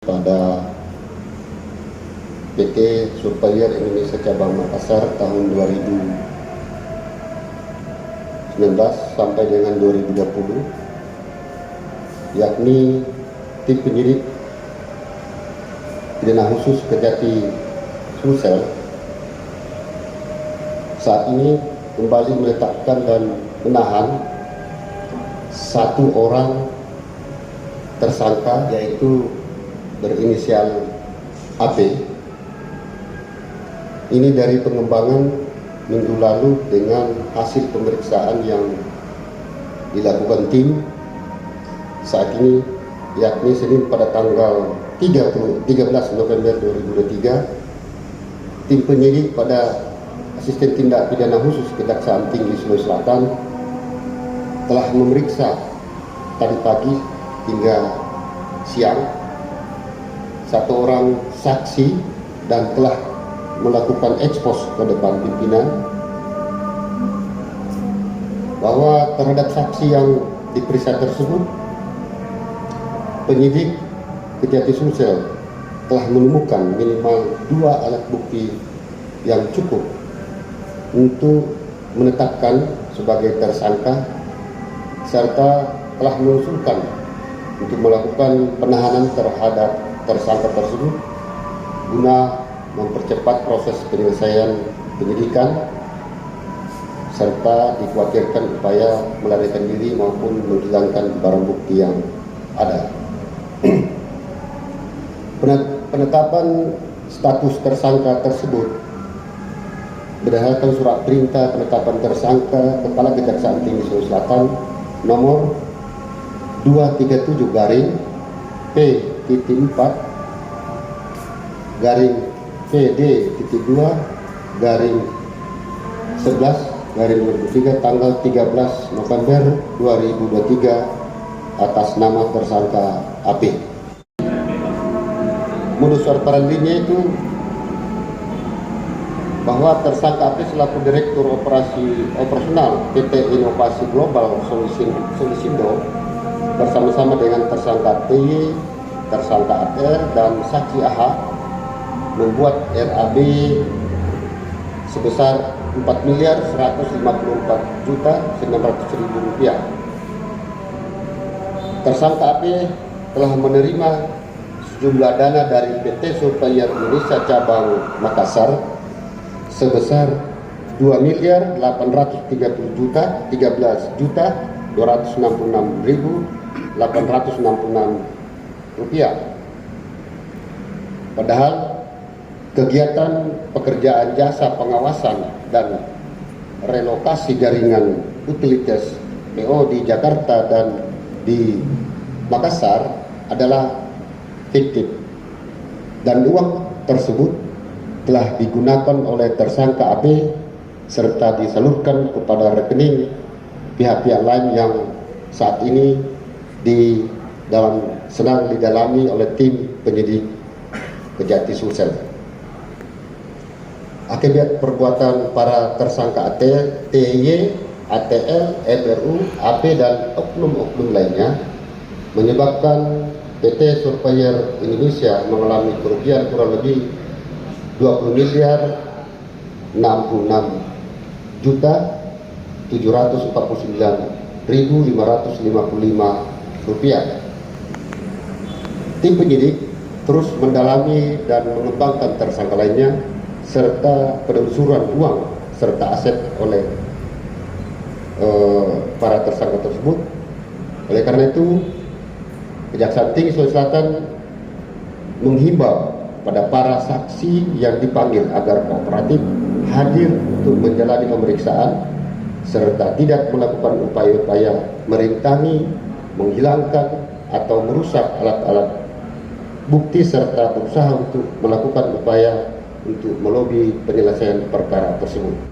pada PT Surveyor Indonesia Cabang Makassar tahun 2019 sampai dengan 2020, yakni tim penyidik pidana khusus Kejati Sulsel saat ini kembali menetapkan dan menahan satu orang tersangka, yaitu berinisial AP. Ini dari pengembangan minggu lalu dengan hasil pemeriksaan yang dilakukan tim saat ini, yakni Senin pada tanggal 13 November 2023, tim penyidik pada Asisten Tindak Pidana Khusus Kejaksaan Tinggi Sulawesi Selatan telah memeriksa tadi pagi hingga siang satu orang saksi dan telah melakukan ekspos ke depan pimpinan bahwa terhadap saksi yang diperiksa tersebut, penyidik Kejati Sulsel telah menemukan minimal 2 alat bukti yang cukup untuk menetapkan sebagai tersangka, serta telah mengusulkan untuk melakukan penahanan terhadap tersangka tersebut guna mempercepat proses penyelesaian penyidikan, serta dikhawatirkan upaya melarikan diri maupun menghilangkan barang bukti yang ada. Penetapan status tersangka tersebut berdasarkan surat perintah penetapan tersangka Kepala Kejaksaan Tinggi Sulawesi Selatan nomor 237 garing P.4 garing PD.2 garing 11 garing 2003 tanggal 13 November 2023 atas nama tersangka AP. Modus operandinya itu bahwa tersangka AP selaku Direktur Operasional PT Inovasi Global Solisindo bersama-sama dengan tersangka TY, tersangka AR, dan saksi AH membuat RAB sebesar Rp4.154.900.000. Tersangka AP telah menerima sejumlah dana dari PT Surveyor Indonesia Cabang Makassar sebesar Rp2.813.266.866. Padahal kegiatan pekerjaan jasa pengawasan dan relokasi jaringan utilitas PO di Jakarta dan di Makassar adalah fiktif, dan uang tersebut telah digunakan oleh tersangka AP serta disalurkan kepada rekening pihak-pihak lain yang saat ini sedang didalami oleh tim penyidik Kejati Sulsel. Akibat perbuatan para tersangka AT, TY, ATL, FRU, AP, dan oknum-oknum lainnya menyebabkan PT Surveyor Indonesia mengalami kerugian kurang lebih Rp20.749.555. Tim penyidik terus mendalami dan mengembangkan tersangka lainnya serta penelusuran uang serta aset oleh para tersangka tersebut. Oleh karena itu, Kejaksaan Tinggi Sulawesi Selatan menghimbau pada para saksi yang dipanggil agar kooperatif hadir untuk menjalani pemeriksaan serta tidak melakukan upaya-upaya merintangi, menghilangkan atau merusak alat-alat bukti serta berusaha untuk melakukan upaya untuk melobi penyelesaian perkara tersebut.